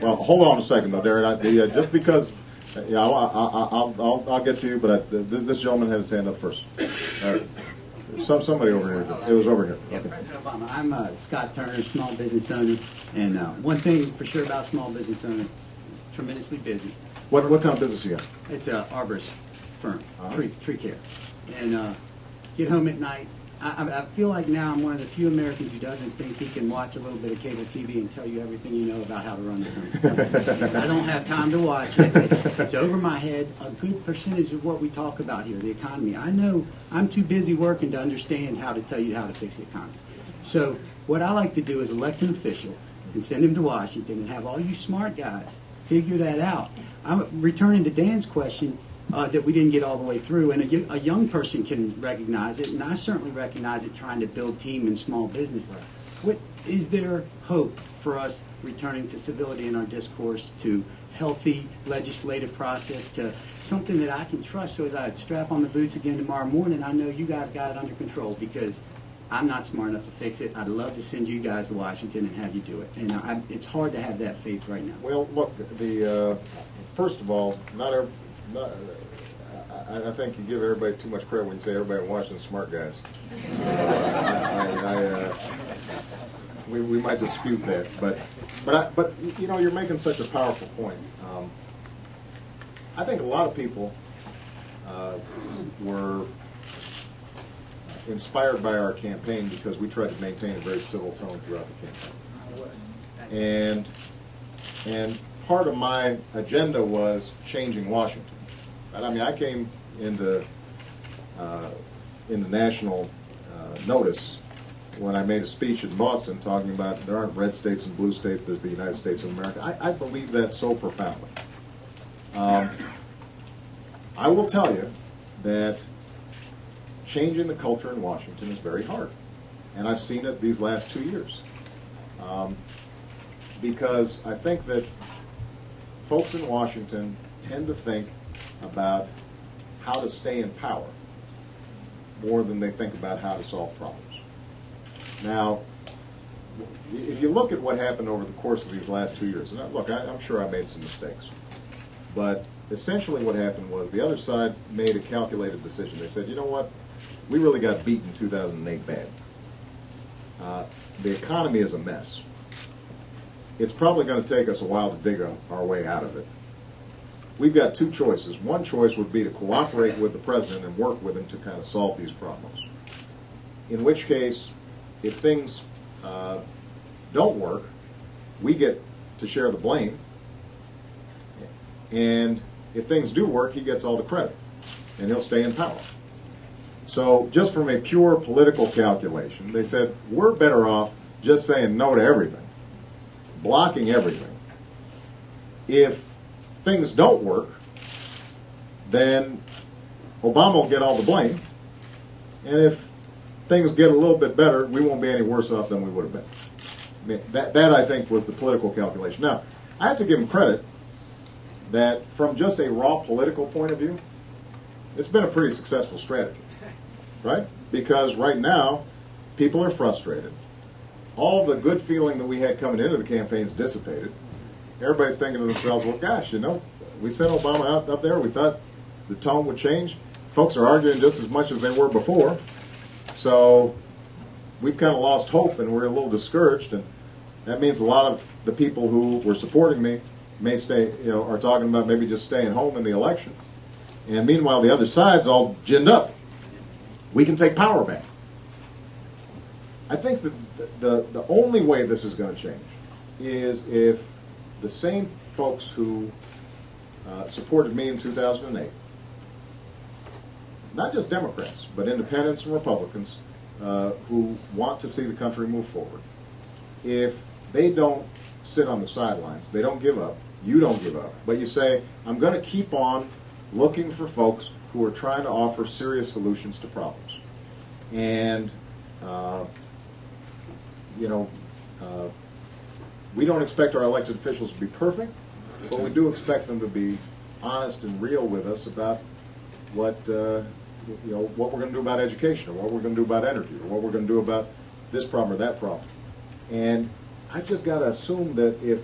Well, hold on a second, though, Darren. Just because, yeah, I'll get to you, but this gentleman had his hand up first. Somebody over here. It was over here. Yeah, okay. President Obama, I'm Scott Turner, small business owner, and one thing for sure about small business owner, tremendously busy. What kind of business you got? It's an arborist firm, tree care, and get home at night. I feel like now I'm one of the few Americans who doesn't think he can watch a little bit of cable TV and tell you everything you know about how to run the firm. I don't have time to watch it. It's over my head. A good percentage of what we talk about here, the economy. I know I'm too busy working to understand how to tell you how to fix the economy. So what I like to do is elect an official and send him to Washington and have all you smart guys figure that out. I'm returning to Dan's question. That we didn't get all the way through, and a young person can recognize it, and I certainly recognize it trying to build team in small business. What is there hope for us returning to civility in our discourse, to healthy legislative process, to something that I can trust, so as I strap on the boots again tomorrow morning, I know you guys got it under control, because I'm not smart enough to fix it. I'd love to send you guys to Washington and have you do it, and it's hard to have that faith right now. Well, look, first of all, I think you give everybody too much credit when you say everybody in Washington's smart guys. We might dispute that, but you know, you're making such a powerful point. I think a lot of people were inspired by our campaign because we tried to maintain a very civil tone throughout the campaign. And part of my agenda was changing Washington. I mean, I came into national notice when I made a speech in Boston talking about there aren't red states and blue states, there's the United States of America. I believe that so profoundly. I will tell you that changing the culture in Washington is very hard. And I've seen it these last 2 years. Because I think that folks in Washington tend to think about how to stay in power more than they think about how to solve problems. Now, if you look at what happened over the course of these last 2 years, and look, I'm sure I made some mistakes, but essentially what happened was the other side made a calculated decision. They said, you know what, we really got beat in 2008 bad. The economy is a mess. It's probably going to take us a while to dig our way out of it. We've got two choices. One choice would be to cooperate with the president and work with him to kind of solve these problems. In which case, if things don't work, we get to share the blame. And if things do work, he gets all the credit. And he'll stay in power. So just from a pure political calculation, they said, we're better off just saying no to everything, blocking everything. If things don't work, then Obama will get all the blame. And if things get a little bit better, we won't be any worse off than we would have been. I mean, that I think was the political calculation. Now, I have to give him credit that from just a raw political point of view, it's been a pretty successful strategy, right? Because right now, people are frustrated. All the good feeling that we had coming into the campaign is dissipated. Everybody's thinking to themselves, well, gosh, you know, we sent Obama out up there. We thought the tone would change. Folks are arguing just as much as they were before. So we've kind of lost hope, and we're a little discouraged. And that means a lot of the people who were supporting me may stay, you know, are talking about maybe just staying home in the election. And meanwhile, the other side's all ginned up. We can take power back. I think that the only way this is going to change is if the same folks who supported me in 2008, not just Democrats, but independents and Republicans who want to see the country move forward, if they don't sit on the sidelines, they don't give up, you don't give up, but you say, I'm going to keep on looking for folks who are trying to offer serious solutions to problems. And, you know, we don't expect our elected officials to be perfect, but we do expect them to be honest and real with us about what what we're going to do about education, or what we're going to do about energy, or what we're going to do about this problem or that problem. And I've just got to assume that if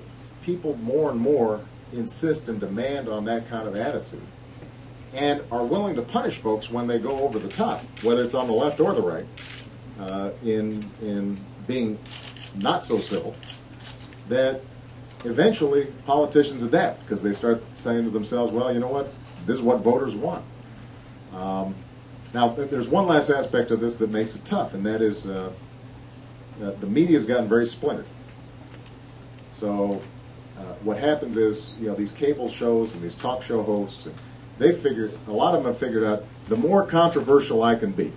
people more and more insist and demand on that kind of attitude, and are willing to punish folks when they go over the top, whether it's on the left or the right, in being not so civil, that eventually politicians adapt because they start saying to themselves, well, you know what, this is what voters want. Now, there's one last aspect of this that makes it tough, and that is the media's gotten very splintered. So what happens is, these cable shows and these talk show hosts, a lot of them have figured out the more controversial I can be.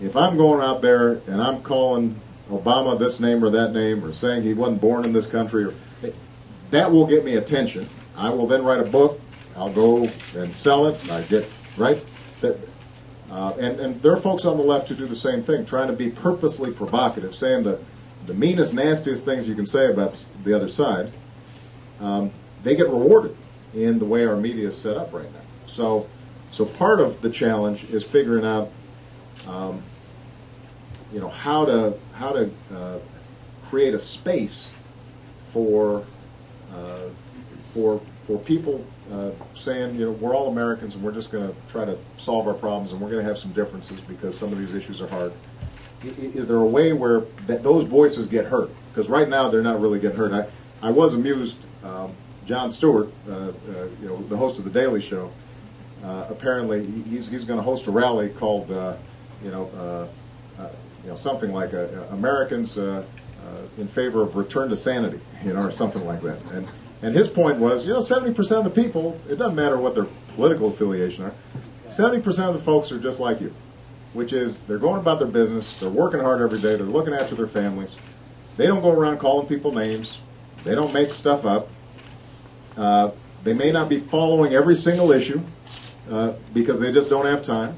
If I'm going out there and I'm calling Obama this name or that name, or saying he wasn't born in this country, that will get me attention. I will then write a book. I'll go and sell it. I get right. And there are folks on the left who do the same thing, trying to be purposely provocative, saying the meanest, nastiest things you can say about the other side. They get rewarded in the way our media is set up right now. So part of the challenge is figuring out, how to create a space for people saying, we're all Americans and we're just going to try to solve our problems, and we're going to have some differences because some of these issues are hard. Is there a way where those voices get heard? Because right now they're not really getting heard. I was amused. Jon Stewart, the host of The Daily Show, apparently he's going to host a rally called something like Americans in favor of return to sanity, or something like that. And his point was, 70% of the people, it doesn't matter what their political affiliation are, 70% of the folks are just like you, which is they're going about their business, they're working hard every day, they're looking after their families, they don't go around calling people names, they don't make stuff up, they may not be following every single issue because they just don't have time,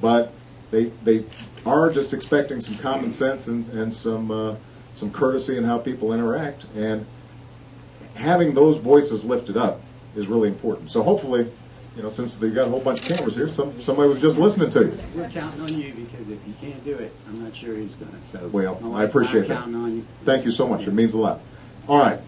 but they are just expecting some common sense and some courtesy in how people interact, and having those voices lifted up is really important. So hopefully, since they've got a whole bunch of cameras here, somebody was just listening to you. We're counting on you, because if you can't do it, I'm not sure who's going to. So well, I appreciate that. Counting on you. Thank you so much. It means a lot. All right.